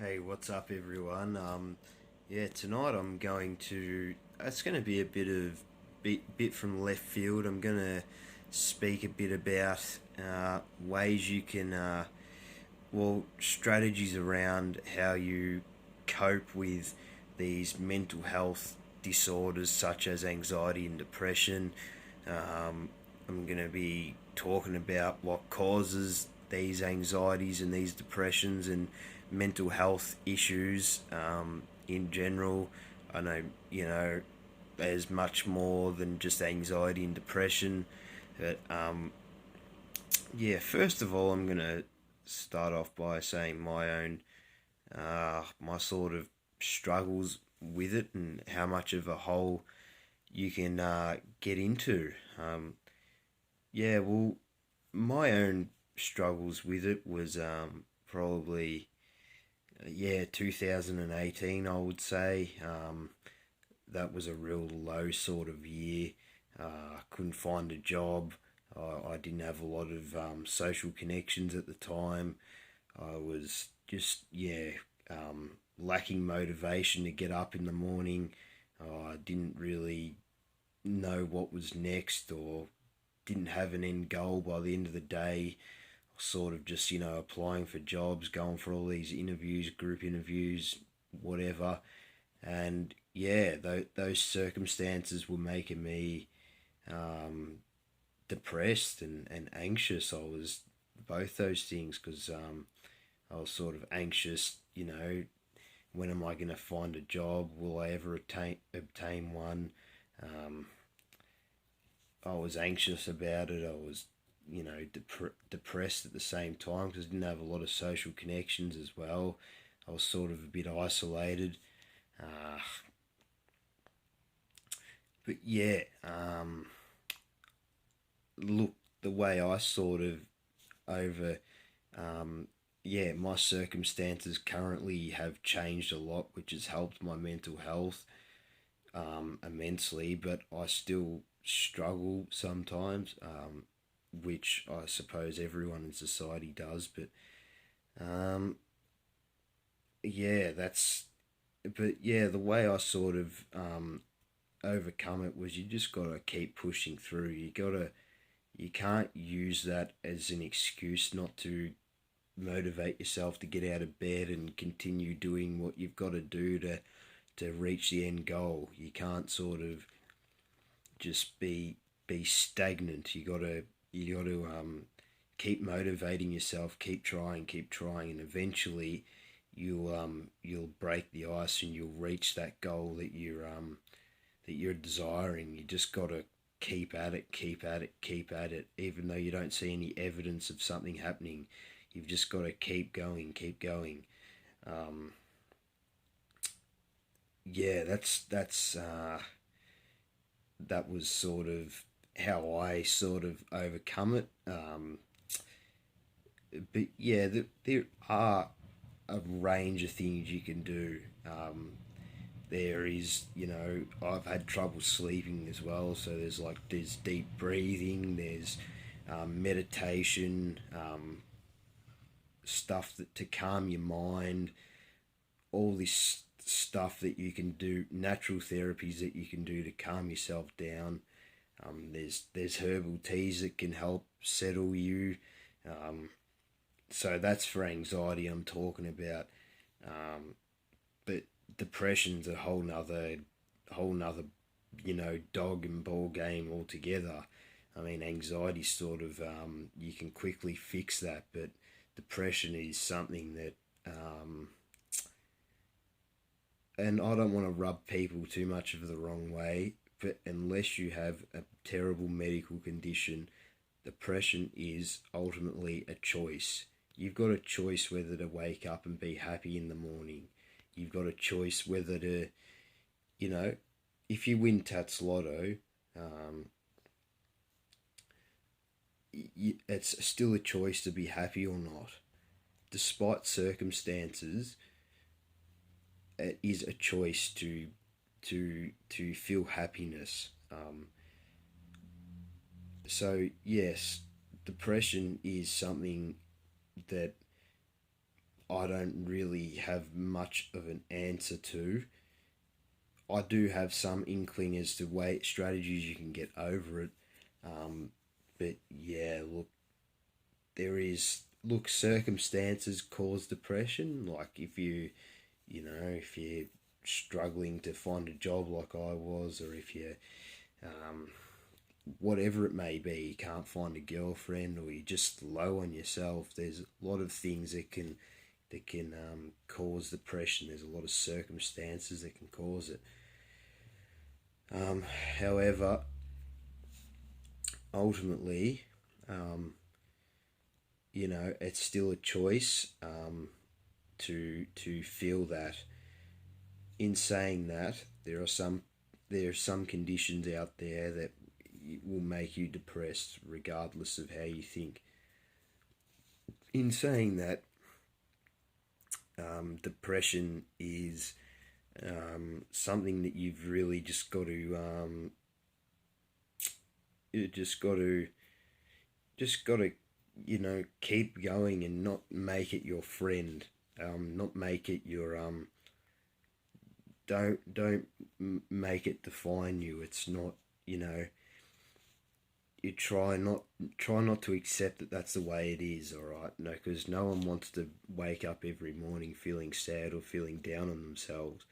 Hey, what's up, everyone? Yeah, tonight I'm going to. It's going to be a bit from left field. I'm going to speak a bit about ways you can, strategies around how you cope with these mental health disorders such as anxiety and depression. Um, I'm going to be talking about what causes these anxieties and these depressions and mental health issues in general. I know, there's much more than just anxiety and depression. But yeah, first of all, I'm going to start off by saying my sort of struggles with it and how much of a hole you can get into. Yeah, well, my own struggles with it was probably 2018, I would say. That was a real low sort of year. I couldn't find a job. I didn't have a lot of social connections at the time. I was just, lacking motivation to get up in the morning. I didn't really know what was next or didn't have an end goal by the end of the day. Sort of just, applying for jobs, going for all these interviews, group interviews, whatever. And yeah, those circumstances were making me depressed and anxious. I was both those things because I was sort of anxious, when am I going to find a job? Will I ever obtain one? Um, I was anxious about it. I was, depressed at the same time because I didn't have a lot of social connections as well. I was sort of a bit isolated. Uh, but yeah, look, the way I sort of over, um, yeah, my circumstances currently have changed a lot, which has helped my mental health immensely, but I still struggle sometimes, which I suppose everyone in society does. But um, yeah, the way I sort of overcome it was you just got to keep pushing through. You can't use that as an excuse not to motivate yourself to get out of bed and continue doing what you've got to do to reach the end goal. You can't sort of just be stagnant. You got to keep motivating yourself, keep trying, and eventually you'll break the ice and you'll reach that goal that you're desiring. You just got to keep at it, keep at it, keep at it. Even though you don't see any evidence of something happening, you've just got to keep going, keep going. Um, yeah, that was sort of how I sort of overcome it. But yeah, there are a range of things you can do. There is, I've had trouble sleeping as well. So there's deep breathing, there's meditation, stuff that to calm your mind, all this stuff that you can do, natural therapies that you can do to calm yourself down. There's herbal teas that can help settle you. Um, so that's for anxiety I'm talking about. But depression's a whole nother dog and ball game altogether. I mean, anxiety sort of you can quickly fix that, but depression is something that and I don't want to rub people too much of the wrong way, but unless you have a terrible medical condition, depression is ultimately a choice. You've got a choice whether to wake up and be happy in the morning. You've got a choice whether to, you know, if you win Tats Lotto, um, it's still a choice to be happy or not. Despite circumstances, it is a choice to feel happiness. So, yes, depression is something that I don't really have much of an answer to. I do have some inkling as to way strategies you can get over it. Um, but yeah, look, circumstances cause depression. Like if you're struggling to find a job like I was, or if you, um, whatever it may be, you can't find a girlfriend, or you're just low on yourself. There's a lot of things that can cause depression. There's a lot of circumstances that can cause it. Um, However, ultimately, um, it's still a choice to feel that. In saying that, there are some conditions out there that will make you depressed, regardless of how you think. In saying that, depression is something that you've really just got to keep going and not make it your friend. Not make it your don't make it define you. It's not, you try not to accept that that's the way it is. All right, no, because no one wants to wake up every morning feeling sad or feeling down on themselves.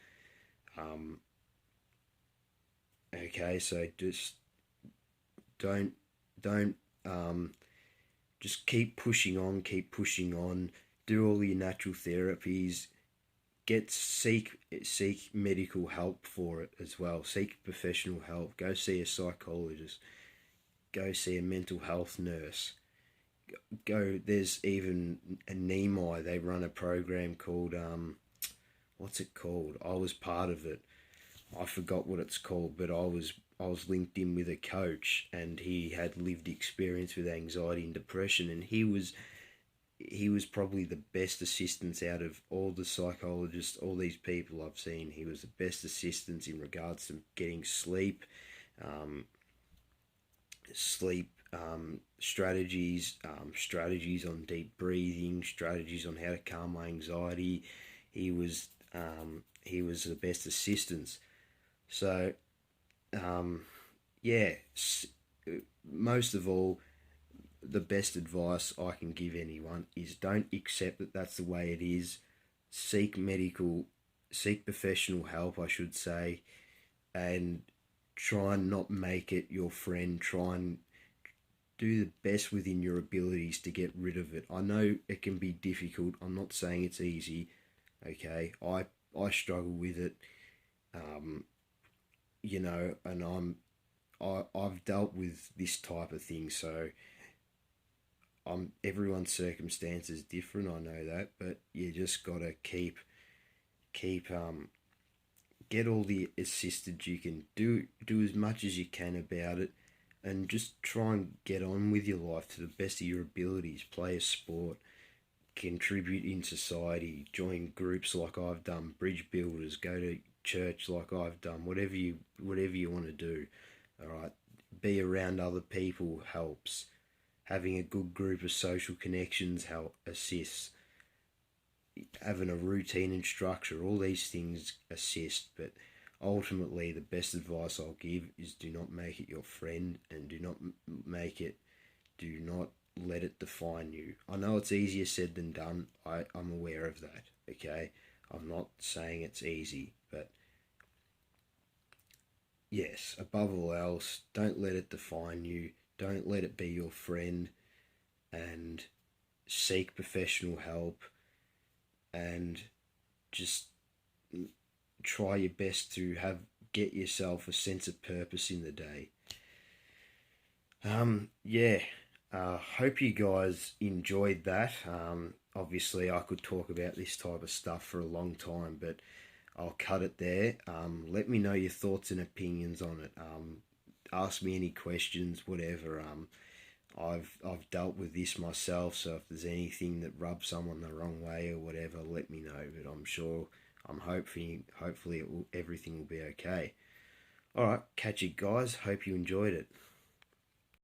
Um, okay, so just don't don't just keep pushing on, do all your natural therapies, seek medical help for it as well. Seek professional help. Go see a psychologist. Go see a mental health nurse. Go. There's even a NEMI. They run a program called what's it called? I was part of it. I forgot what it's called, but I was linked in with a coach, and he had lived experience with anxiety and depression, and he was probably the best assistance out of all the psychologists, all these people I've seen. He was the best assistance in regards to getting sleep, um, strategies on deep breathing, strategies on how to calm my anxiety. He was he was the best assistance. So yeah, most of all, the best advice I can give anyone is don't accept that that's the way it is. Seek medical, seek professional help, I should say, and try and not make it your friend. Try and do the best within your abilities to get rid of it. I know it can be difficult. I'm not saying it's easy. Okay, I struggle with it. Um, and I've dealt with this type of thing, so everyone's circumstance is different. I know that, but you just gotta keep get all the assistance you can do as much as you can about it, and just try and get on with your life to the best of your abilities. Play a sport, contribute in society, join groups like I've done, bridge builders, go to church like I've done. Whatever you want to do. All right, be around other people helps. Having a good group of social connections help assists. Having a routine and structure, all these things assist. But ultimately, the best advice I'll give is do not make it your friend, and do not let it define you. I know it's easier said than done. I'm aware of that. Okay, I'm not saying it's easy, but yes, above all else, don't let it define you. Don't let it be your friend, and seek professional help, and just try your best to get yourself a sense of purpose in the day. Yeah. Hope you guys enjoyed that. Obviously, I could talk about this type of stuff for a long time, but I'll cut it there. Let me know your thoughts and opinions on it. Ask me any questions, whatever. I've dealt with this myself, so if there's anything that rubs someone the wrong way or whatever, let me know. But I'm hopefully everything will be okay. All right, catch you guys. Hope you enjoyed it.